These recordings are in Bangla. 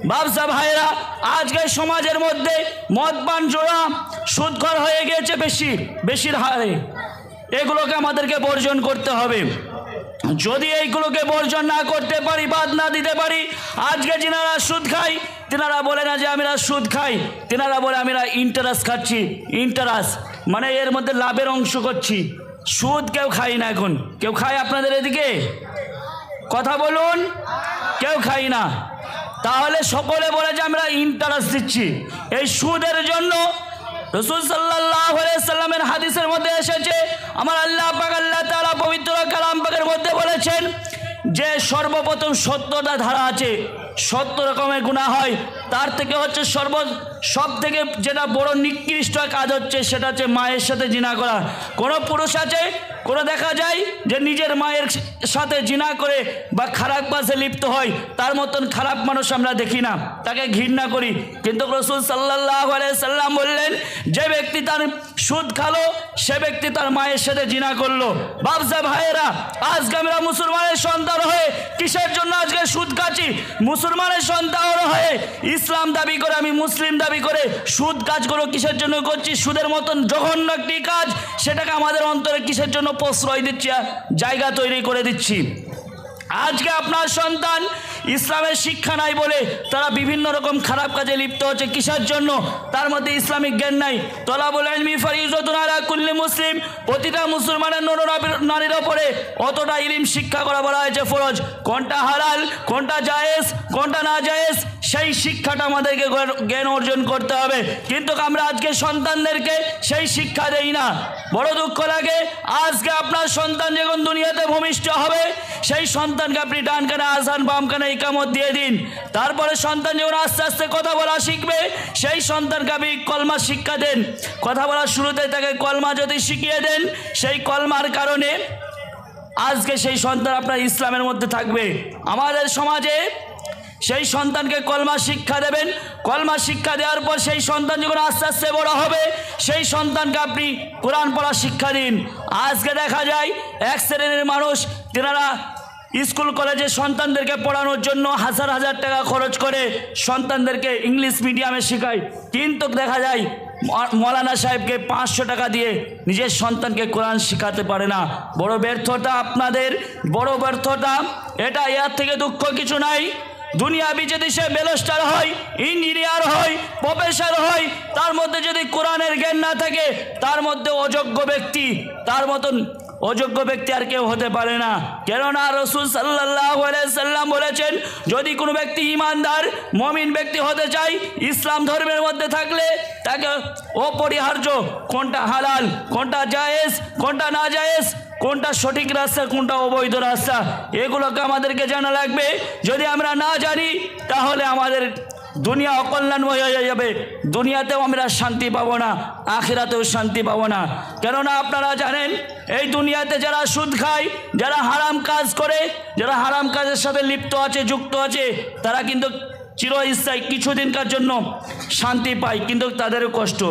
ব্যবসা ভাইরা, আজকে সমাজের মধ্যে মদপান জোড়া সুদখোর হয়ে গিয়েছে বেশির হারে। এগুলোকে আমাদেরকে বর্জন করতে হবে। যদি এইগুলোকে বর্জন না করতে পারি, বাদ না দিতে পারি, আজকে যিনারা সুদ খাই তিনারা বলে না যে আমরা সুদ খাই, তিনারা বলে আমরা ইন্টারেস্ট খাচ্ছি। ইন্টারেস্ট মানে এর মধ্যে লাভের অংশ করছি। সুদ কেউ খাই না। এখন কেউ খায় আপনাদের এদিকে? কথা বলুন, কেউ খাই না। তাহলে সকলে বলে যে আমরা ইন্টারেস্ট দিচ্ছি। এই সুদের জন্য রাসূল সাল্লাল্লাহু আলাইহি সাল্লামের হাদিসের মধ্যে এসেছে, আমার আল্লাহ পাক আল্লাহ তাআলা পবিত্র কালাম পাকের মধ্যে বলেছেন যে সর্বপ্রথম 70টা ধারা আছে, 70 রকমের গুনাহ হয়। তার থেকে হচ্ছে সব থেকে যেটা বড় নিকৃষ্ট কাজ হচ্ছে সেটা হচ্ছে মায়ের সাথে জিনা করা। কোনো পুরুষ আছে, কোনো দেখা যায় যে নিজের মায়ের সাথে জিনা করে বা খারাপ কাজে লিপ্ত হয়, তার মতন খারাপ মানুষ আমরা দেখি না, তাকে ঘৃণা করি। কিন্তু রাসূল সাল্লাল্লাহু আলাইহি সাল্লাম বললেন যে ব্যক্তি তার সুদ খালো সে ব্যক্তি তার মায়ের সাথে জিনা করলো। বাবজা ভাইয়েরা, আজকে আমরা মুসলমানের সন্তান হয়ে কিসের জন্য আজকে সুদ খাচ্ছি? মুসলমানের সন্তান হয়ে ইসলাম দাবি করে, আমি মুসলিম দাবি করে সুদ কাজগুলো কিসের জন্য করছি? সুদের মতন জঘন্য একটি কাজ, সেটাকে আমাদের অন্তরে কিসের জন্য প্রশ্রয় দিচ্ছি, জায়গা তৈরি করে দিচ্ছি। আজকে আপনার সন্তান ইসলামের শিক্ষা নাই বলে তারা বিভিন্ন রকম খারাপ কাজে লিপ্ত হচ্ছে। কিসের জন্য? তার মধ্যে ইসলামিক জ্ঞান নাই। তলাবুল ইলমি ফরিজাতুন আলা কুল্লি মুসলিম, প্রতিটা মুসলমানের নারীর ওপরে অতটা ইলম শিক্ষা করা বলা হয়েছে ফরজ। কোনটা হালাল, কোনটা জায়েজ, কোনটা না জায়েজ, সেই শিক্ষাটা আমাদেরকে জ্ঞান অর্জন করতে হবে। কিন্তু আমরা আজকে সন্তানদেরকে সেই শিক্ষা দেই না। বড় দুঃখ লাগে, আজকে আপনার সন্তান যখন দুনিয়াতে ভূমিষ্ঠ হবে, সেই সন্তানকে আপনি ডান কানে আযান, বাম কানে ইকামত দিয়ে দিন। তারপরে সন্তান যখন আস্তে আস্তে কথা বলা শিখবে, সেই সন্তানকে আপনি কলমা শিক্ষা দেন। কথা বলার শুরুতে তাকে কলমা যদি শিখিয়ে দেন, সেই কলমার কারণে আজকে সেই সন্তান আপনার ইসলামের মধ্যে থাকবে। আমাদের সমাজে সেই সন্তানকে কলমা শিক্ষা দেবেন। কলমা শিক্ষা দেওয়ার পর সেই সন্তান যখন আস্তে আস্তে বড় হবে, সেই সন্তানকে আপনি কোরআন পড়া শিক্ষা দিন। আজকে দেখা যায় এক শ্রেণীর মানুষ, তেনারা স্কুল কলেজে সন্তানদেরকে পড়ানোর জন্য হাজার হাজার টাকা খরচ করে সন্তানদেরকে ইংলিশ মিডিয়ামে শেখায়। কিন্তু দেখা যায় মৌলানা সাহেবকে 500 টাকা দিয়ে নিজের সন্তানকে কোরআন শেখাতে পারে না। বড় ব্যর্থতা আপনাদের, বড় ব্যর্থতা এটা। এর থেকে দুঃখ কিছু নাই। দুনিয়াবি যদি সে ব্যারিস্টার হয়, ইঞ্জিনিয়ার হয়, প্রফেসর হয়, তার মধ্যে যদি কোরআনের জ্ঞান না থাকে, তার মধ্যে অযোগ্য ব্যক্তি, তার মতন অযোগ্য ব্যক্তি আর কেউ হতে পারে না। কেননা রাসূল সাল্লাল্লাহু আলাইহি সাল্লাম বলেছেন, যদি কোনো ব্যক্তি ঈমানদার মুমিন ব্যক্তি হতে চায়, ইসলাম ধর্মের মধ্যে থাকলে তাকে অপরিহার্য কোনটা হালাল, কোনটা জায়েজ, কোনটা না জায়েজ, কোনটা সঠিক রাস্তা, কোনটা অবৈধ রাস্তা, এগুলোকে আমাদেরকে জানা লাগবে। যদি আমরা না জানি তাহলে আমাদের দুনিয়া অকল্যাণময় হয়ে যাবে। দুনিয়াতেও আমরা শান্তি পাবো না, আখিরাতেও শান্তি পাবো না। কেননা আপনারা জানেন, এই দুনিয়াতে যারা সুদ খায়, যারা হারাম কাজ করে, যারা হারাম কাজের সাথে লিপ্ত আছে, যুক্ত আছে, তারা কিন্তু চিরস্থায়ী কিছুদিনকার জন্য শান্তি পায়, কিন্তু তাদেরও কষ্ট।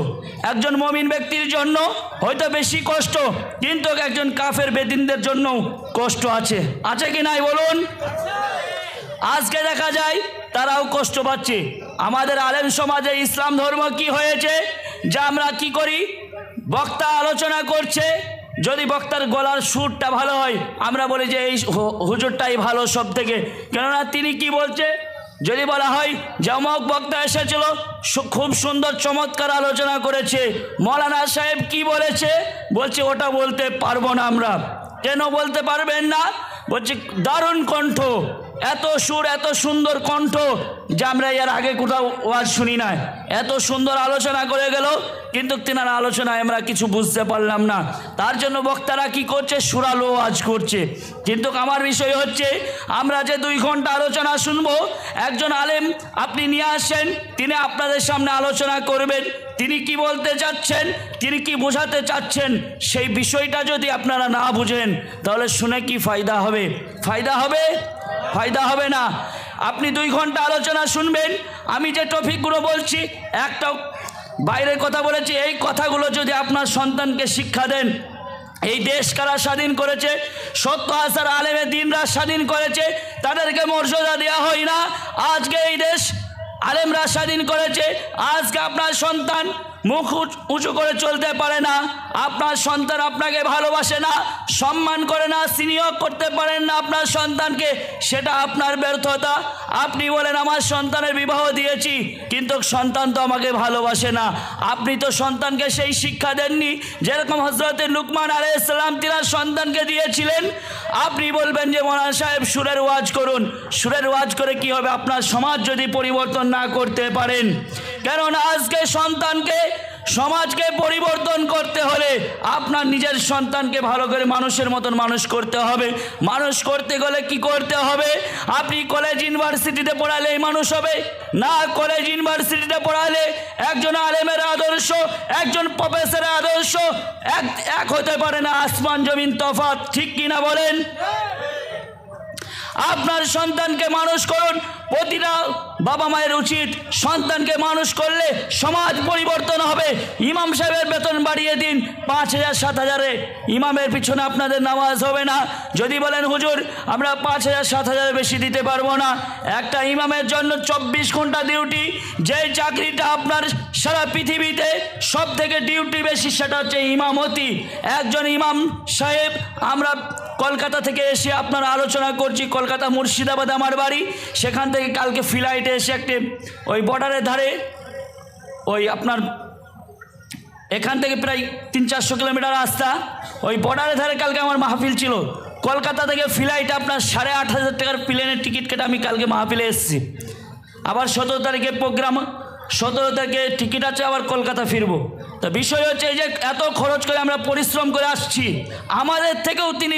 একজন মুমিন ব্যক্তির জন্য হয়তো বেশি কষ্ট, কিন্তু একজন কাফের বেদিনদের জন্য কষ্ট আছে। আছে কি নাই বলুন? আজকে দেখা যায় তারাও কষ্ট পাচ্ছে। আমাদের আলেম সমাজে ইসলাম ধর্ম কি হয়েছে, যা আমরা কি করি, বক্তা আলোচনা করছে, যদি বক্তার গলার সুরটা ভালো হয়, আমরা বলি যে এই হুজুরটাই ভালো সব থেকে। কেননা তিনি কি বলছে, যদি বলা হয় যে অমুক বক্তা এসেছিল, খুব সুন্দর চমৎকার আলোচনা করেছে, মৌলানা সাহেব কি বলেছে, বলছে ওটা বলতে পারবো না আমরা। কেন বলতে পারবেন না? বলছে দারুণ কণ্ঠ, এত সুর, এত সুন্দর কণ্ঠ, যা আমরা এর আগে কোথাও ওয়াজ শুনি না। এত সুন্দর আলোচনা করে গেল, কিন্তু তেনার আলোচনায় আমরা কিছু বুঝতে পারলাম না। তার জন্য বক্তারা কি করছে, সুরালো ওয়াজ করছে। কিন্তু আমার বিষয় হচ্ছে, আমরা যে 2 ঘন্টা আলোচনা শুনবো, একজন আলেম আপনি নিয়ে আসেন, তিনি আপনাদের সামনে আলোচনা করবেন, তিনি কি বলতে চাচ্ছেন, তিনি কি বোঝাতে চাচ্ছেন, সেই বিষয়টা যদি আপনারা না বুঝেন, তাহলে শুনে কি ফায়দা হবে? ফায়দা হবে? ফায়দা হবে না। আপনি 2 ঘন্টা আলোচনা শুনবেন, আমি যে টপিকগুলো বলছি, একটা বাইরের কথা বলেছি, এই কথাগুলো যদি আপনার সন্তানকে শিক্ষা দেন, এই দেশ কারা স্বাধীন করেছে? 70,000 আলেমে দিনরা স্বাধীন করেছে, তাদেরকে মর্যাদা দেওয়া হয় না। আজকে এই দেশ আলেমরা স্বাধীন করেছে। আজকে আপনার সন্তান মুখ উঁচু করে চলতে পারে না, আপনার সন্তান আপনাকে ভালোবাসে না, সম্মান করে না, স্নেহ করতে পারেন না আপনার সন্তানকে, সেটা আপনার ব্যর্থতা। আপনি বলেন আমার সন্তানের বিবাহ দিয়েছি কিন্তু সন্তান তো আমাকে ভালোবাসে না। আপনি তো সন্তানকে সেই শিক্ষা দেননি যেরকম হযরত লুকমান আলাইহিস সালাম তিনার সন্তানকে দিয়েছিলেন। আপনি বলবেন যে মৌলানা সাহেব সুরের ওয়াজ করুন, সুরের ওয়াজ করে কি হবে আপনার সমাজ যদি পরিবর্তন না করতে পারেন? কেননা আজকে সন্তানকে, সমাজকে পরিবর্তন করতে হলে আপনার নিজের সন্তানকে ভালো করে মানুষের মতন মানুষ করতে হবে। মানুষ করতে গেলে কি করতে হবে? আপনি কলেজ ইউনিভার্সিটিতে পড়ালেই মানুষ হবে না। কলেজ ইউনিভার্সিটিতে পড়ালে একজন আলেমের আদর্শ, একজন প্রফেসরের আদর্শ এক হতে পারে না, আসমান জমিন তফাৎ। ঠিক কিনা বলেন? আপনার সন্তানকে মানুষ করুন। প্রতিটা বাবা মায়ের উচিত সন্তানকে মানুষ করলে সমাজ পরিবর্তন হবে। ইমাম সাহেবের বেতন বাড়িয়ে দিন 5,000 7,000-এ। ইমামের পিছনে আপনাদের নামাজ হবে না। যদি বলেন হুজুর আমরা 5,000 7,000 বেশি দিতে পারবো না, একটা ইমামের জন্য 24 ঘন্টা ডিউটি, যেই চাকরিটা আপনার সারা পৃথিবীতে সব থেকে ডিউটি বেশি সেটা হচ্ছে ইমামতি। একজন ইমাম সাহেব, আমরা কলকাতা থেকে এসে আপনার আলোচনা করছি, কলকাতা মুর্শিদাবাদ আমার বাড়ি, সেখান থেকে কালকে ফ্লাইটে এসে একটি ওই বর্ডারের ধারে, ওই আপনার এখান থেকে প্রায় 300-400 কিলোমিটার রাস্তা, ওই বর্ডারের ধারে কালকে আমার মাহফিল ছিল। কলকাতা থেকে ফ্লাইটে আপনার 8,500 টাকার প্লেনের টিকিট কেটে আমি কালকে মাহফিলে এসেছি। আবার 17 তারিখে প্রোগ্রাম, 17 তারিখে টিকিট আছে, আবার কলকাতা ফিরবো। তো বিষয় হচ্ছে এই যে এত খরচ করে আমরা পরিশ্রম করে আসছি, আমাদের থেকেও তিনি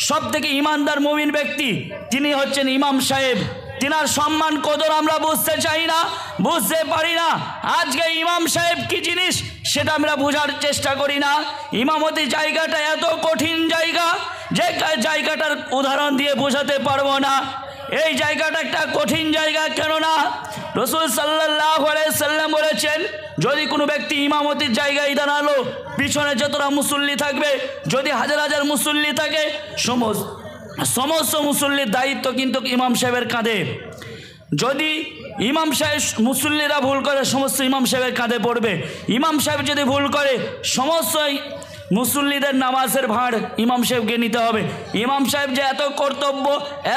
সব থেকে ইমানদার মুমিন ব্যক্তি, তিনি হচ্ছেন ইমাম সাহেব। তিনার সম্মান কদর আমরা বুঝতে চাই না, বুঝতে পারি না। আজকে ইমাম সাহেব কি জিনিস সেটা আমরা বোঝার চেষ্টা করি না। ইমামতি জায়গাটা এত কঠিন জায়গা যে জায়গাটার উদাহরণ দিয়ে বোঝাতে পারবো না। এই জায়গাটা একটা কঠিন জায়গা, কেননা রাসূল সাল্লাল্লাহু আলাইহি সাল্লাম বলেছেন যদি কোনো ব্যক্তি ইমামতির জায়গায় দাঁড়ালো, পিছনে যতটা মুসল্লি থাকবে, যদি হাজার হাজার মুসল্লি থাকে, সমস্ত মুসল্লির দায়িত্ব কিন্তু ইমাম সাহেবের কাঁধে। যদি ইমাম সাহেব, মুসল্লিরা ভুল করে সমস্ত ইমাম সাহেবের কাঁধে পড়বে। ইমাম সাহেব যদি ভুল করে সমস্ত মুসল্লিদের নামাজের ভাঁড় ইমাম সাহেবকে নিতে হবে। ইমাম সাহেব যে এত কর্তব্য,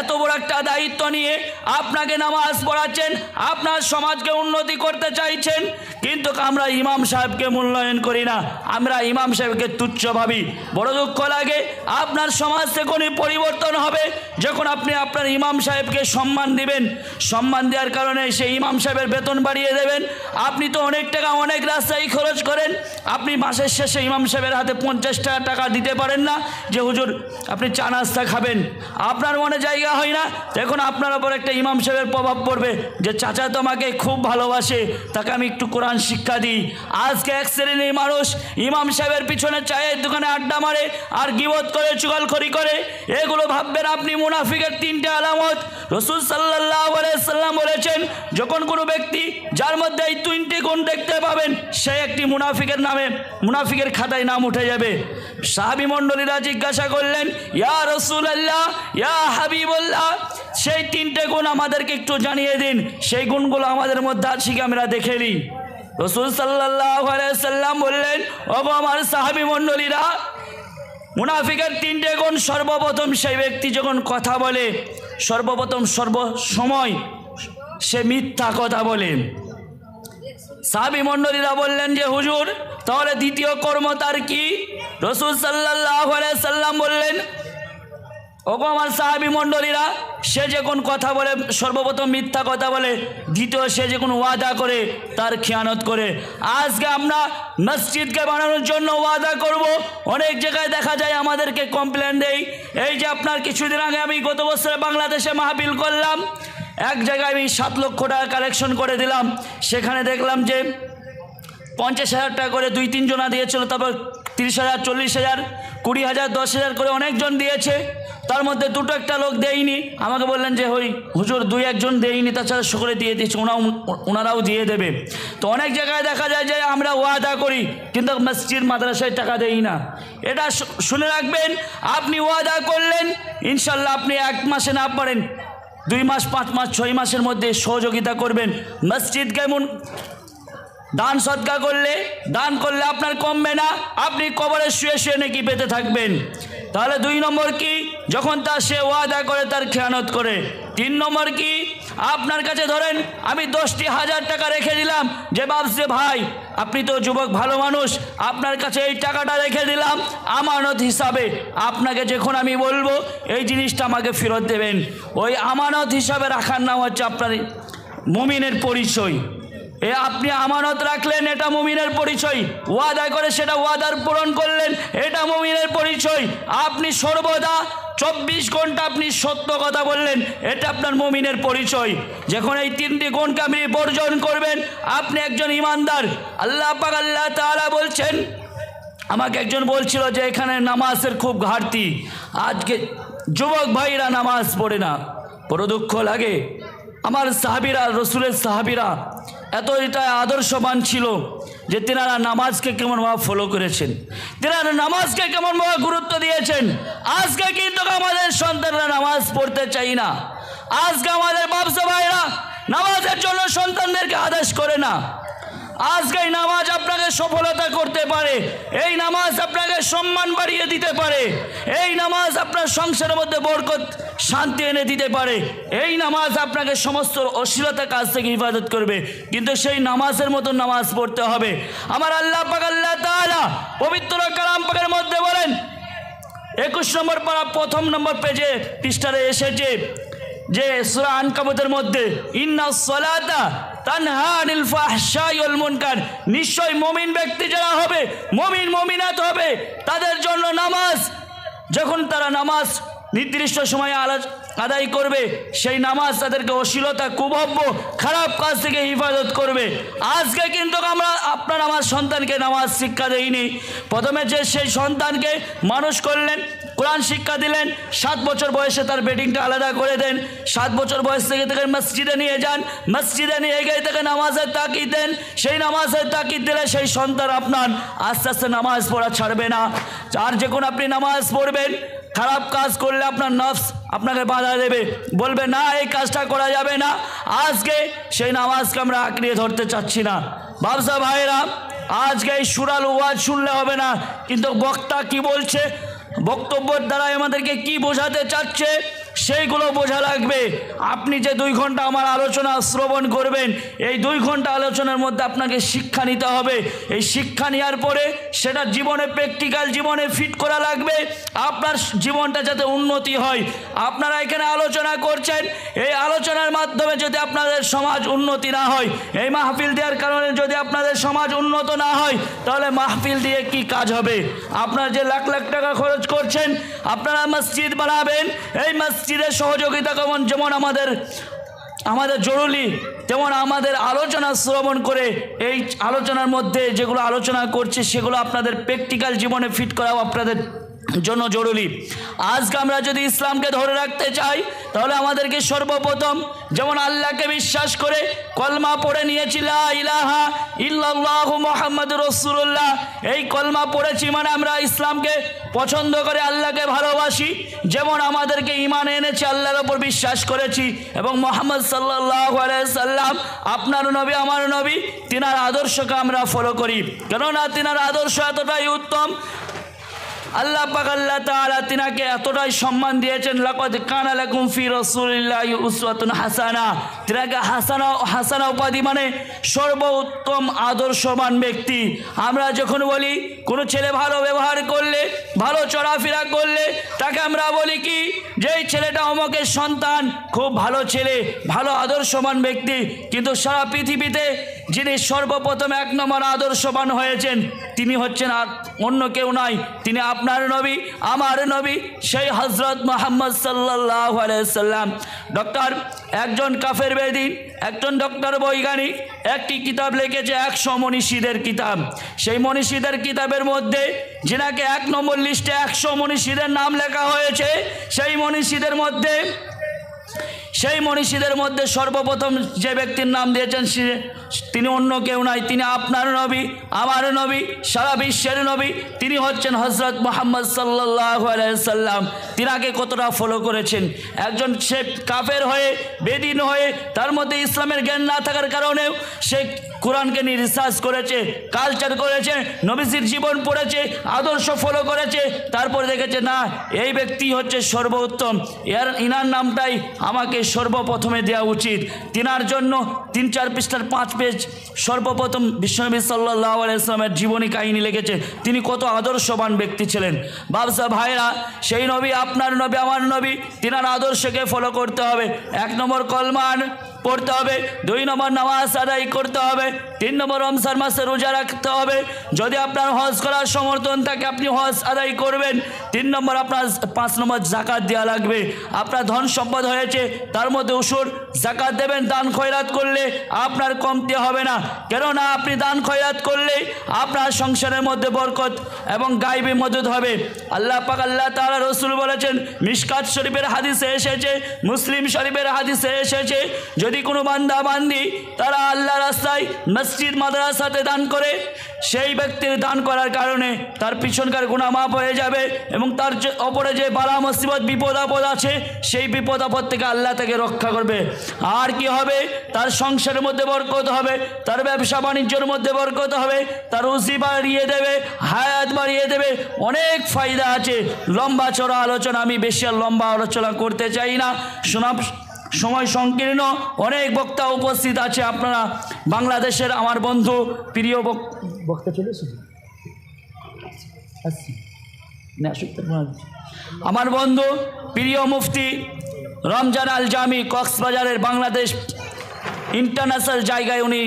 এত বড় একটা দায়িত্ব নিয়ে আপনাকে নামাজ পড়াচ্ছেন, আপনার সমাজকে উন্নতি করতে চাইছেন, কিন্তু আমরা ইমাম সাহেবকে মূল্যায়ন করি না, আমরা ইমাম সাহেবকে তুচ্ছ ভাবি। বড় দুঃখ লাগে। আপনার সমাজ থেকে পরিবর্তন হবে যখন আপনি আপনার ইমাম সাহেবকে সম্মান দিবেন। সম্মান দেওয়ার কারণে সেই ইমাম সাহেবের বেতন বাড়িয়ে দেবেন। আপনি তো অনেক টাকা অনেক রাস্তায় খরচ করেন, আপনি মাসের শেষে ইমাম সাহেবের হাতে 50 টাকা দিতে পারেন না যে হুজুর আপনি চা নাস্তা খাবেন। আপনার মনে জায়গা হয় না, তখন আপনার ওপর একটা ইমাম সাহেবের প্রভাব পড়বে যে চাচা তো আমাকে খুব ভালোবাসে, তাকে আমি একটু কোরআন শিক্ষা দিই। আজকে এক শ্রেণীর মানুষ ইমাম সাহেবের পিছনে চায়ের দোকানে আড্ডা মারে আর গীবত করে, চুগলখড়ি করে। এগুলো ভাববেন আপনি মুনাফিকের 3টে আলামত। রাসূল সাল্লাল্লাহু আলাইহি সাল্লাম বলেছেন যখন কোনো ব্যক্তি যার মধ্যে এই 3টি গুণ দেখতে পাবেন, সে একটি মুনাফিকের নামে, মুনাফিকের খাতায় নাম উঠে যাবে। সাহাবী মণ্ডলীরা জিজ্ঞাসা করলেন ইয়া রাসূলুল্লাহ, ইয়া হাবিবাল্লাহ, সেই 3টে গুণ আমাদেরকে একটু জানিয়ে দিন, সেই গুণগুলো আমাদের মধ্যে আছে কি আমরা দেখে নিই। রাসূল সাল্লাল্লাহু আলাইহি সাল্লাম বললেন ওগো আমার সাহাবী মণ্ডলীরা, মুনাফিকের 3টে গুণ, সর্বপ্রথম সেই ব্যক্তি যখন কথা বলে, সর্বপ্রথম সর্বসময় সে মিথ্যা কথা বলে। সাহাবী মণ্ডলীরা বললেন যে হুজুর তাহলে দ্বিতীয় কর্ম তার কি? রাসূল সাল্লাল্লাহু আলাইহি সাল্লাম বললেন ওগো আমার সাহাবী মণ্ডলীরা, সে যখন কথা বলে সর্বপ্রথম মিথ্যা কথা বলে, দ্বিতীয় সে যখন ওয়াদা করে তার খেয়ানত করে। আজকে আমরা মসজিদকে বানানোর জন্য ওয়াদা করব, অনেক জায়গায় দেখা যায় আমাদেরকে কমপ্লেন দেয়। এই যে আপনার কিছুদিন আগে আমি গত বছরে বাংলাদেশে মাহফিল করলাম, এক জায়গায় আমি 7 লক্ষ টাকা কালেকশন করে দিলাম, সেখানে দেখলাম যে 50,000 টাকা করে 2-3 জনা দিয়েছিল, তারপর 30,000 40,000 20,000 10,000 করে অনেকজন দিয়েছে। তার মধ্যে 2-1টা লোক দেয়নি। আমাকে বললেন যে হুজুর 2-1 জন দেয়নি, তাছাড়া সকলে দিয়ে দিয়েছে, ওনারাও দিয়ে দেবে। তো অনেক জায়গায় দেখা যায় যে আমরা ওয়াদা করি কিন্তু মসজিদ মাদ্রাসায় টাকা দেই না। এটা শুনে রাখবেন, আপনি ওয়াদা করলেন, ইনশাল্লাহ আপনি 1 মাসে না পারেন 2 মাস 5 মাস 6 মাসের মধ্যে সহযোগিতা করবেন। মসজিদ কেমন দান সদকা করলে দান করলে আপনার কমবে না, আপনি কবরে শুয়ে শুয়ে নাকি পেতে থাকবেন। তাহলে 2 নম্বর কি, যখন তার সে ওয়াদা করে তার খেয়ানত করে। 3 নম্বর কি, আপনার কাছে ধরেন আমি 10টি হাজার টাকা রেখে দিলাম, যে ভাবছে ভাই আপনি তো যুবক ভালো মানুষ, আপনার কাছে এই টাকাটা রেখে দিলাম আমানত হিসাবে, আপনাকে যখন আমি বলবো এই জিনিসটা আমাকে ফেরত দেবেন, ওই আমানত হিসাবে রাখার নাম হচ্ছে আপনার মুমিনের পরিচয়। আপনি আমানত রাখলেন, এটা মুমিনের পরিচয়। ওয়াদা করে সেটা ওয়াদার পূরণ করলেন, এটা মুমিনের পরিচয়। আপনি সর্বদা 24 ঘন্টা আপনি সত্য কথা বললেন, এটা আপনার মুমিনের পরিচয়। যখন এই 3টি গুণকে আপনি বর্জন করবেন, আপনি একজন ইমানদার। আল্লাহ পাক আল্লাহ তাআলা বলছেন, আমাকে একজন বলছিল যে এখানে নামাজের খুব ঘাটতি, আজকে যুবক ভাইরা নামাজ পড়ে না। বড় দুঃখ লাগে। আমার সাহাবীরা, রসুলের সাহাবীরা এতটা আদর্শবান ছিল যে তেনারা নামাজকে কেমনভাবে ফলো করেছেন, তেনারা নামাজকে কেমনভাবে গুরুত্ব দিয়েছেন। আজকে কিন্তু আমাদের সন্তানরা নামাজ পড়তে চাই না। আজকে আমাদের বাপসা ভাইরা নামাজের জন্য সন্তানদেরকে আদেশ করে না। আজকে এই নামাজ আপনাকে সফলতা করতে পারে, এই নামাজ আপনাকে সম্মান বাড়িয়ে দিতে পারে, এই নামাজ আপনার সংসারের মধ্যে বরকত শান্তি এনে দিতে পারে, এই নামাজ আপনাকে সমস্ত অশ্লীলতার কাজ থেকে হেফাজত করবে। কিন্তু সেই নামাজের মতো নামাজ পড়তে হবে। আমার আল্লাহ পাক আল্লাহ তাআলা পবিত্র কালাম পাকের মধ্যে বলেন, 21 নম্বর পারা 1 নম্বর পেজে পৃষ্ঠারে এসেছে যে সূরা আনকাবুতের মধ্যে, ইন্নাস সালাতা তানহা আনিল ফাহশাই ওয়াল মুনকার, নিশ্চয় মুমিন ব্যক্তি যারা হবে, মুমিন মুমিনাত হবে, তাদের জন্য নামাজ, যখন তারা নামাজ নির্দিষ্ট সময়ে আদায় করবে, সেই নামাজ তাদেরকে অশ্লীলতা, কুভব্য, খারাপ কাজ থেকে হেফাজত করবে। আজকে কিন্তু আমরা আপনার আমার সন্তানকে নামাজ শিক্ষা দেইনি। প্রথমে যে সেই সন্তানকে মানুষ করলেন, কোরআন শিক্ষা দিলেন, 7 বছর বয়সে তার বেডিংটা আলাদা করে দেন, 7 বছর বয়স থেকে তাকে মসজিদে নিয়ে যান, মসজিদে নিয়ে গিয়ে তাকে নামাজের তাকিদ দেন। সেই নামাজের তাকিদ দিলে সেই সন্তান আপনার আস্তে আস্তে নামাজ পড়া ছাড়বে না। আর যখন আপনি নামাজ পড়বেন, খারাপ কাজ করলে আপনার নফস আপনাকে বাধা দেবে, বলবে না এই কাজটা করা যাবে না। আজকে সেই নামাজকে আমরা আঁকড়িয়ে ধরতে চাচ্ছি না। বাবসা ভাইরা, আজকে এই সুরাল ওয়াজ শুনলে হবে না, কিন্তু বক্তা কি বলছে, বক্তব্যের দ্বারা আমাদেরকে কি বোঝাতে চাচ্ছে সেইগুলো বোঝা লাগবে। আপনি যে 2 ঘন্টা আমার আলোচনা শ্রবণ করবেন, এই 2 ঘন্টা আলোচনার মধ্যে আপনাকে শিক্ষা নিতে হবে। এই শিক্ষা নেওয়ার পরে সেটা জীবনে, প্র্যাকটিক্যাল জীবনে ফিট করা লাগবে, আপনার জীবনটা যাতে উন্নতি হয়। আপনারা এখানে আলোচনা করছেন, এই আলোচনার মাধ্যমে যদি আপনাদের সমাজ উন্নতি না হয়, এই মাহফিল দেওয়ার কারণে যদি আপনাদের সমাজ উন্নত না হয়, তাহলে মাহফিল দিয়ে কি কাজ হবে? আপনারা যে লাখ লাখ টাকা খরচ করছেন, আপনারা মসজিদ বানাবেন, এই মসজিদের সহযোগিতা যেমন আমাদের জরুরি, তেমন আমাদের আলোচনা শ্রবণ করে এই আলোচনার মধ্যে যেগুলো আলোচনা করছে সেগুলো আপনাদের প্র্যাকটিক্যাল জীবনে ফিট করাও আপনাদের জন্য জরুরি। আজকে আমরা যদি ইসলামকে ধরে রাখতে চাই, তাহলে আমাদেরকে সর্বপ্রথম যেমন আল্লাহকে বিশ্বাস করে কলমা পড়ে নিয়েছি, লা ইলাহা ইল্লাল্লাহু মুহাম্মাদুর রাসূলুল্লাহ, এই কলমা পড়েছি মানে আমরা ইসলামকে পছন্দ করে আল্লাহকে ভালোবাসি। যেমন আমাদেরকে ঈমান এনেছে, আল্লাহর ওপর বিশ্বাস করেছি, এবং মুহাম্মদ সাল্লাল্লাহু আলাইহি সাল্লাম আপনার নবী, আমার নবী, তিনার আদর্শকে আমরা ফলো করি। কেননা তিনার আদর্শ এতটাই উত্তম, আল্লাহ পাক আল্লাহ তাআলা তিনাকে এতটাই সম্মান দিয়েছেন, লাকাদ কানা লাকুম ফি রাসূলিল্লাহি উসওয়াতুন হাসানা। তিনাকে হাসানা উপাধি মানে সর্বোত্তম আদর্শবান ব্যক্তি। আমরা যখন বলি কোনো ছেলে ভালো ব্যবহার করলে, ভালো চলাফেরা করলে, তাকে আমরা বলি কি যে এই ছেলেটা অমুকের সন্তান, খুব ভালো ছেলে, ভালো আদর্শবান ব্যক্তি। কিন্তু সারা পৃথিবীতে যিনি সর্বপ্রথম 1 নম্বর আদর্শবান হয়েছেন, তিনি হচ্ছেন আর অন্য কেউ নয়, তিনি আপনার নবী, আমার নবী, সেই হযরত মুহাম্মদ সাল্লাল্লাহু আলাইহি সাল্লাম। ডক্টর, একজন কাফের বেদিন, একজন ডক্টর বৈজ্ঞানিক একটি কিতাব লিখেছে, 100 মনীষীদের কিতাব। সেই মনীষীদের কিতাবের মধ্যে যিনাকে 1 নম্বর লিস্টে 100 মনীষীদের নাম লেখা হয়েছে, সেই মনীষীদের মধ্যে সেই মনীষীদের মধ্যে সর্বপ্রথম যে ব্যক্তির নাম দিয়েছেন তিনি অন্য কেউ নাই, তিনি আপনার নবী, আমার নবী, সারা বিশ্বের নবী। তিনি হচ্ছেন হযরত মুহাম্মদ সাল্লাল্লাহু আলাইহি সাল্লাম। তিনাকে কতটা ফলো করেছেন। একজন সে কাফের হয়ে, বেদিন হয়ে, তার মধ্যে ইসলামের জ্ঞান না থাকার কারণেও সে কোরআনকে নিয়ে রিসার্চ করেছে, কালচার করেছে, নবীজির জীবন পড়েছে, আদর্শ ফলো করেছে, তারপরে দেখেছে না এই ব্যক্তি হচ্ছে সর্বোত্তম, ইনার নামটাই আমাকে সর্বপ্রথমে দেওয়া উচিত। তিনার জন্য 3-4 পৃষ্ঠার 5 পেজ সর্বপ্রথম বিশ্বনবী সাল্লাল্লাহু আলাইহি ওয়াসাল্লামের জীবনী কাহিনী লিখেছে। তিনি কত আদর্শবান ব্যক্তি ছিলেন। বাবসা ভাইরা, সেই নবী আপনার নবী, আমার নবী, তিনার আদর্শকে ফলো করতে হবে। 1 নম্বর কলমান পড়তে হবে, 2 নম্বর নামাজ আদায় করতে হবে, 3 নম্বর রমজান মাসে রোজা রাখতে হবে। যদি আপনার হজ করার সমর্থন থাকে আপনি হজ আদায় করবেন। 3 নম্বর আপনার 5 নম্বর জাকাত দেওয়া লাগবে। আপনার ধন সম্পদ হয়েছে তার মধ্যে উসুর জাকাত দেবেন। দান খয়রাত করলে আপনার কমতি হবে না, কেননা আপনি দান খয়রাত করলে আপনার সংসারের মধ্যে বরকত এবং গায়বী মদদ হবে। আল্লাহ পাক আল্লাহ তাআলা রাসূল বলেছেন, মিশকাত শরীফের হাদিসে এসেছে, মুসলিম শরীফের হাদিসে এসেছে, যদি কোনো বান্দা বান্দি তারা আল্লাহ রাস্তায় মসজিদ মাদ্রাসাতে দান করে, সেই ব্যক্তির দান করার কারণে তার পিছনকার গুনাহ মাফ হয়ে যাবে এবং তার ওপরে যে বালা মুসিবত বিপদ আপদ আছে সেই বিপদ আপদ থেকে আল্লাহ তাকে রক্ষা করবে। আর কি হবে? তার সংসারের মধ্যে বরকত হবে, তার ব্যবসা বাণিজ্যের মধ্যে বরকত হবে, তার রুজি বাড়িয়ে দেবে, হায়াত বাড়িয়ে দেবে। অনেক ফায়দা আছে। লম্বা চড়া আলোচনা, আমি বেশি আর লম্বা আলোচনা করতে চাই না। সময় সংকীর্ণ, অনেক বক্তা উপস্থিত আছে। আপনারা বাংলাদেশের আমার বন্ধু, প্রিয় বক্তা চলে এসেছে, আমার বন্ধু প্রিয় মুফতি রমজান আল জামি, কক্সবাজারের বাংলাদেশ ইন্টারন্যাশনাল জায়গায় উনি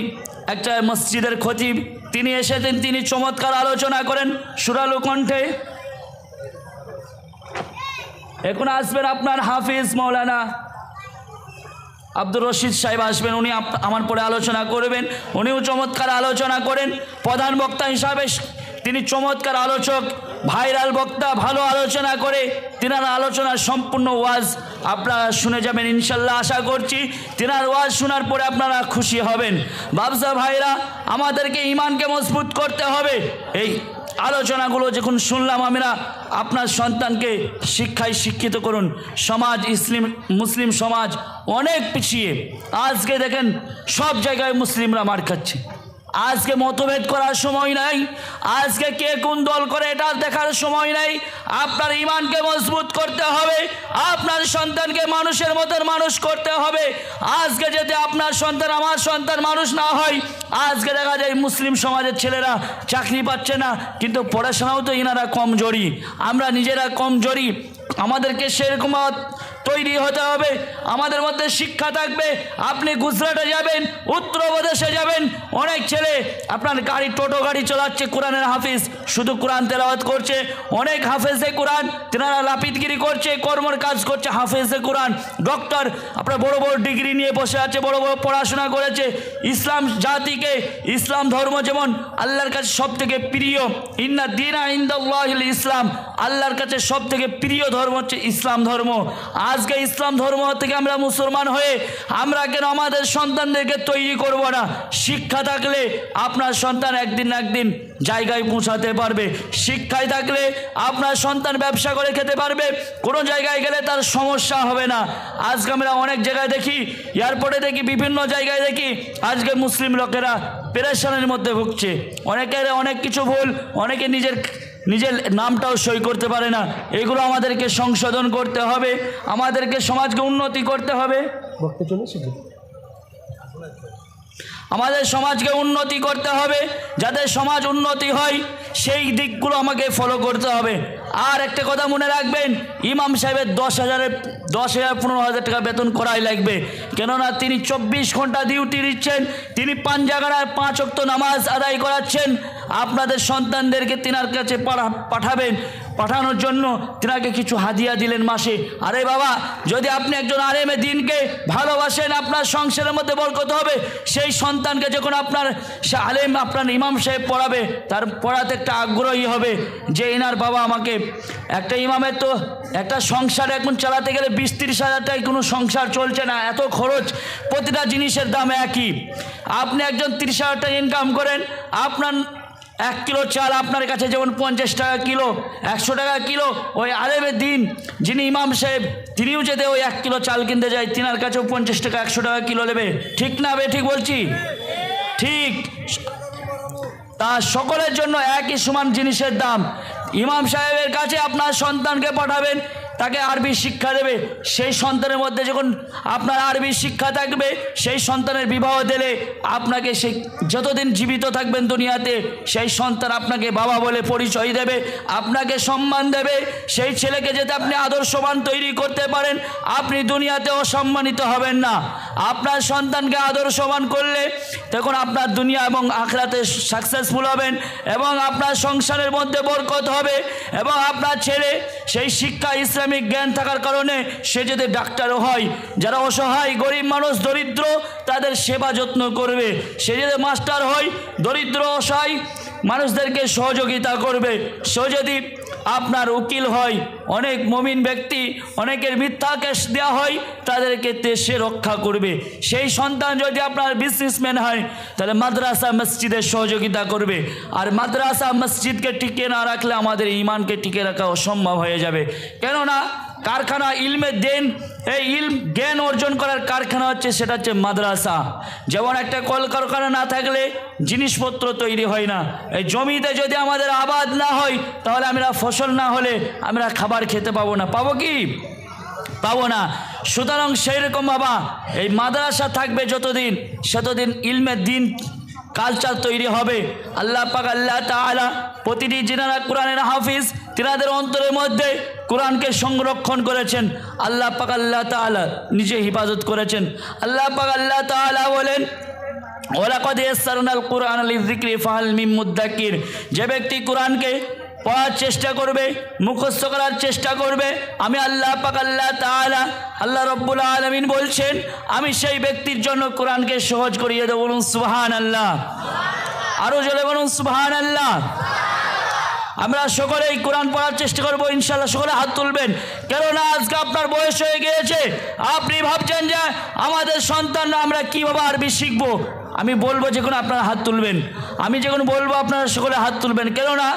একটা মসজিদের খতিব, তিনি এসেছেন। তিনি চমৎকার আলোচনা করেন সুরালু কণ্ঠে। এখন আসবেন আপনার হাফিজ মৌলানা আব্দুর রশিদ সাহেব আসবেন। উনি আমার পরে আলোচনা করবেন। উনিও চমৎকার আলোচনা করেন। প্রধান বক্তা হিসাবে তিনি চমৎকার আলোচক, ভাইরাল বক্তা, ভালো আলোচনা করে। তিনার আলোচনার সম্পূর্ণ ওয়াজ আপনারা শুনে যাবেন ইনশাল্লাহ। আশা করছি তিনার ওয়াজ শোনার পরে আপনারা খুশি হবেন। বাবসা ভাইরা, আমাদেরকে ইমানকে মজবুত করতে হবে। এই আলোচনাগুলো যখন শুনলাম আমরা, আপনার সন্তানকে শিক্ষায় শিক্ষিত করুন। সমাজ, মুসলিম সমাজ অনেক পিছিয়ে। আজকে দেখেন সব জায়গায় মুসলিমরা মার খাচ্ছে। আজকে মতভেদ করার সময় নাই, আজকে কে কোন দল করে এটা দেখার সময় নাই। আপনার ইমানকে মজবুত করতে হবে, আপনার সন্তানকে মানুষের মতন মানুষ করতে হবে। আজকে যদি আপনার সন্তান, আমার সন্তান মানুষ না হয়, আজকে দেখা যায় মুসলিম সমাজের ছেলেরা চাকরি পাচ্ছে না, কিন্তু পড়াশোনাও তো ইনারা কমজোরি, আমরা নিজেরা কমজোরি। আমাদেরকে সেরকম তৈরি হতে হবে, আমাদের মধ্যে শিক্ষা থাকবে। আপনি গুজরাটে যাবেন, উত্তরপ্রদেশে যাবেন, অনেক ছেলে আপনার গাড়ি, টোটো গাড়ি চালাচ্ছে, কোরআনের হাফিজ, শুধু কোরআন তেলাওয়াত করছে। অনেক হাফেজে কোরআন, তেনারা লাপিতগিরি করছে, কর্মর কাজ করছে। হাফেজে কোরআন, ডক্টর, আপনার বড় বড় ডিগ্রি নিয়ে বসে আছে, বড় বড় পড়াশোনা করেছে। ইসলাম জাতিকে, ইসলাম ধর্ম যেমন আল্লাহর কাছে সব থেকে প্রিয়, ইন্না দীনা ইনদাল্লাহিল ইসলাম, আল্লাহর কাছে সব থেকে প্রিয় ধর্ম হচ্ছে ইসলাম ধর্ম। আজকে ইসলাম ধর্ম থেকে আমরা মুসলমান হয়ে আমরা কেন আমাদের সন্তানদেরকে তৈরি করব না? শিক্ষা থাকলে আপনার সন্তান একদিন না একদিন জায়গায় পৌঁছাতে পারবে। শিক্ষায় থাকলে আপনার সন্তান ব্যবসা করে খেতে পারবে, কোনো জায়গায় গেলে তার সমস্যা হবে না। আজকে আমরা অনেক জায়গায় দেখি, এয়ারপোর্টে দেখি, বিভিন্ন জায়গায় দেখি, আজকে মুসলিম লোকেরা পেরেশানির মধ্যে ভুগছে। অনেকের অনেক কিছু ভুল, অনেকে নিজের নামটাও সই করতে পারে না। এগুলো আমাদেরকে সংশোধন করতে হবে, আমাদেরকে সমাজকে উন্নতি করতে হবে। আমাদের সমাজকে উন্নতি করতে হবে। যাতে সমাজ উন্নতি হয় সেই দিকগুলো আমাকে ফলো করতে হবে। আর একটা কথা মনে রাখবেন, ইমাম সাহেবের 10,000-15,000 টাকা বেতন করাই লাগবে, কেননা তিনি 24 ঘন্টা ডিউটি দিচ্ছেন। তিনি 5 জায়গায় 5 ওয়াক্ত নামাজ আদায় করাচ্ছেন। আপনাদের সন্তানদেরকে তিনার কাছে পাঠাবেন, পাঠানোর জন্য তিনাকে কিছু হাদিয়া দিলেন মাসে। আরে বাবা, যদি আপনি একজন আলেমে দ্বীনকে ভালোবাসেন, আপনার সংসারের মধ্যে বরকত হবে। সেই সন্তানকে যখন আপনার সে আলেম, আপনার ইমাম সাহেব পড়াবে, তার পড়াতে একটা আগ্রহী হবে যে এনার বাবা আমাকে, একটা ইমামের তো একটা সংসার এখন চালাতে গেলে 20-30 হাজার টাকায় কোনো সংসার চলছে না, এত খরচ, প্রতিটা জিনিসের দাম একই। আপনি একজন 30 হাজার টাকা ইনকাম করেন, আপনার 1 কিলো চাল আপনার কাছে যেমন 50 টাকা কিলো, 100 টাকা কিলো, ওই আলেমের দিন যিনি ইমাম সাহেব তিনিও যদি ওই 1 কিলো চাল কিনতে যায়, তিনার কাছেও 50 টাকা 100 টাকা কিলো নেবে। ঠিক না বে ঠিক বলছি? ঠিক। তা সকলের জন্য একই সমান জিনিসের দাম। ইমাম সাহেবের কাছে আপনার সন্তানকে পাঠাবেন, তাকে আরবি শিক্ষা দেবে। সেই সন্তানের মধ্যে যখন আপনার আরবি শিক্ষা থাকবে, সেই সন্তানের বিবাহ দিলে আপনাকে সেই যতদিন জীবিত থাকবেন দুনিয়াতে, সেই সন্তান আপনাকে বাবা বলে পরিচয় দেবে, আপনাকে সম্মান দেবে। সেই ছেলেকে যাতে আপনি আদর্শবান তৈরি করতে পারেন, আপনি দুনিয়াতে অসম্মানিত হবেন না। আপনার সন্তানকে আদর্শবান করলে তখন আপনার দুনিয়া এবং আখিরাতে সাকসেসফুল হবেন, এবং আপনার সংসারের মধ্যে বরকত হবে। এবং আপনার ছেলে সেই শিক্ষা ইসলামিক জ্ঞান থাকার কারণে সে যদি ডাক্তারও হয়, যারা অসহায় গরিব মানুষ দরিদ্র তাদের সেবা যত্ন করবে। সে যদি মাস্টার হয়, দরিদ্র অসহায় মানুষদেরকে সহযোগিতা করবে। সে যদি আপনার উকিল হয়, অনেক মুমিন ব্যক্তি, অনেকের মিথ্যা কেস দেওয়া হয়, তাদেরকে সে রক্ষা করবে। সেই সন্তান যদি আপনার বিজনেসম্যান হয়, তাহলে মাদ্রাসা মসজিদের সহযোগিতা করবে। আর মাদ্রাসা মসজিদকে টিকে না রাখলে আমাদের ইমানকে টিকে রাখা অসম্ভব হয়ে যাবে। কেননা কারখানা ইলমে দেন, এই ইলম জ্ঞান অর্জন করার কারখানা হচ্ছে, সেটা হচ্ছে মাদ্রাসা। যেমন একটা কলকারখানা না থাকলে জিনিসপত্র তৈরি হয় না। এই জমিতে যদি আমাদের আবাদ না হয়, তাহলে আমরা ফসল না হলে আমরা খাবার খেতে পাবো না। পাবো কি? পাবো না। সুতরাং সেই রকম বাবা, এই মাদ্রাসা থাকবে যতদিন, সেতদিন ইলমের দিন কালচার তৈরি হবে। আল্লাহ পাক আল্লাহ তাআলা প্রতিটি যিনারা কোরআনের হাফিজ, তিনাদের অন্তরের মধ্যে কোরআনকে সংরক্ষণ করেছেন। আল্লাহ পাক আল্লাহ তাআলা নিজে হিফাজত করেছেন। আল্লাহ পাক আল্লাহ তাআলা বলেন, ওয়ালাকাদ ইয়াসসারনাল কুরআনা লিযিকরি ফাহাল মিন মুদ্দাকির। যে ব্যক্তি কোরআনকে পড়ার চেষ্টা করবে, মুখস্থ করার চেষ্টা করবে, আমি আল্লাহ পাক আল্লাহ তাআলা, আল্লাহ রব্বুল আলামিন বলছেন, আমি সেই ব্যক্তির জন্য কোরআনকে সহজ করিয়ে দেব। বলুন সুবহানাল্লাহ। আরো জোরে বলুন সুবহানাল্লাহ। আমরা সকলেই কোরআন পড়ার চেষ্টা করবো ইনশাআল্লাহ। সকলে হাত তুলবেন, কেননা আজকে আপনার বয়স হয়ে গিয়েছে। আপনি ভাবছেন যে আমাদের সন্তানরা আমরা কীভাবে আরবি শিখবো। আমি বলবো যখন আপনারা হাত তুলবেন, আমি যখন বলবো আপনারা সকলে হাত তুলবেন। কেননা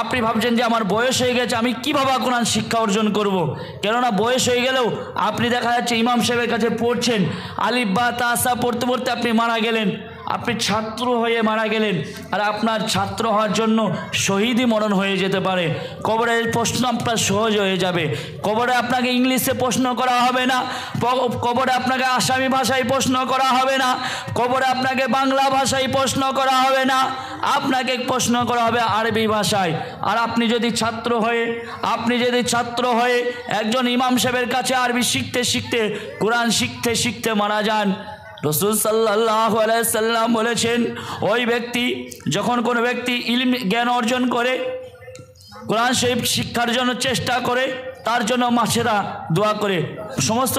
আপনি ভাবছেন যে আমার বয়স হয়ে গেছে, আমি কীভাবে কোরআন শিক্ষা অর্জন করব। কেননা বয়স হয়ে গেলেও আপনি দেখা যাচ্ছে ইমাম সাহেবের কাছে পড়ছেন, আলিফ বা তাসা পড়তে পড়তে আপনি মারা গেলেন, আপনি ছাত্র হয়ে মারা গেলেন। আর আপনার ছাত্র হওয়ার জন্য শহীদই মরণ হয়ে যেতে পারে। কবরের প্রশ্ন আপনার সহজ হয়ে যাবে। কবরে আপনাকে ইংলিশে প্রশ্ন করা হবে না, কবরে আপনাকে আসামি ভাষায় প্রশ্ন করা হবে না, কবরে আপনাকে বাংলা ভাষায় প্রশ্ন করা হবে না, আপনাকে প্রশ্ন করা হবে আরবি ভাষায়। আর আপনি যদি ছাত্র হয়ে একজন ইমাম সাহেবের কাছে আরবি শিখতে শিখতে, কোরআন শিখতে শিখতে মারা যান, রাসূল সাল্লাল্লাহু আলাইহি সাল্লাম বলেছেন, ওই ব্যক্তি যখন কোনো ব্যক্তি ইলম জ্ঞান অর্জন করে, কোরআন শরীফ শিক্ষার জন্য চেষ্টা করে, তার জন্য মাছেরা দোয়া করে, সমস্ত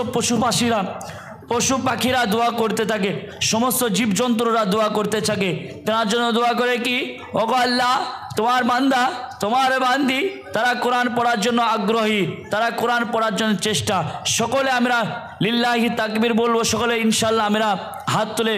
পশু পাখিরা দোয়া করতে থাকে, সমস্ত জীবজন্তুরা দোয়া করতে থাকে। তার জন্য দোয়া করে কি, ওগো আল্লাহ, তোমার বান্দা, তোমার বান্দি, তারা কোরআন পড়ার জন্য আগ্রহী, তারা কোরআন পড়ার জন্য চেষ্টা। সকলে আমরা লিল্লাহি তাকবীর বলবো, সকলে ইনশাআল্লাহ আমরা হাত তুলে